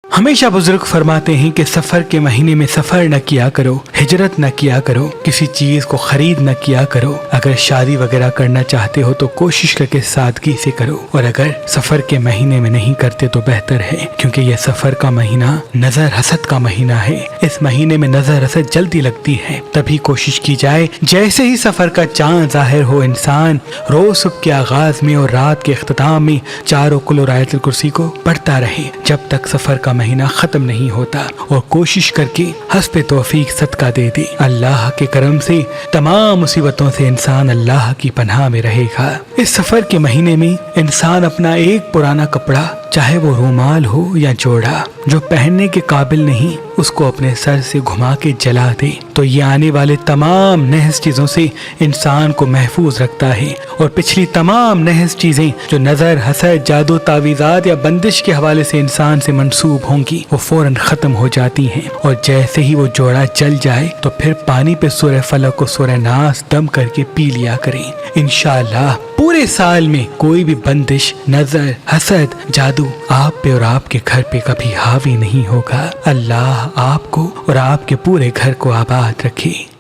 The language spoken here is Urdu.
ہمیشہ بزرگ فرماتے ہیں کہ سفر کے مہینے میں سفر نہ کیا کرو، ہجرت نہ کیا کرو، کسی چیز کو خرید نہ کیا کرو۔ اگر شادی وغیرہ کرنا چاہتے ہو تو کوشش کر کے سادگی سے کرو، اور اگر سفر کے مہینے میں نہیں کرتے تو بہتر ہے، کیونکہ یہ سفر کا مہینہ نظر حسد کا مہینہ ہے۔ اس مہینے میں نظر حسد جلدی لگتی ہے، تبھی کوشش کی جائے جیسے ہی سفر کا چاند ظاہر ہو، انسان روز صبح کے آغاز میں اور رات کے اختتام میں چاروں کل اور آیت الکرسی کو پڑھتا رہے جب تک سفر کا مہینہ ختم نہیں ہوتا، اور کوشش کر کے حسب توفیق صدقہ دے دے۔ اللہ کے کرم سے تمام مصیبتوں سے انسان اللہ کی پناہ میں رہے گا۔ اس سفر کے مہینے میں انسان اپنا ایک پرانا کپڑا، چاہے وہ رومال ہو یا جوڑا، جو پہننے کے قابل نہیں، اس کو اپنے سر سے گھما کے جلا دے، تو یہ آنے والے تمام نحس چیزوں سے انسان کو محفوظ رکھتا ہے، اور پچھلی تمام نحس چیزیں جو نظر حسد، جادو، تعویذات یا بندش کے حوالے سے انسان سے منسوب ہوں گی، وہ فوراً ختم ہو جاتی ہیں۔ اور جیسے ہی وہ جوڑا جل جائے تو پھر پانی پہ سورہ فلق و سورہ ناس دم کر کے پی لیا کریں۔ انشاءاللہ پورے سال میں کوئی بھی بندش، نظر، حسد، جادو آپ پہ اور آپ کے گھر پہ کبھی حاوی نہیں ہوگا۔ اللہ آپ کو اور آپ کے پورے گھر کو آباد رکھے۔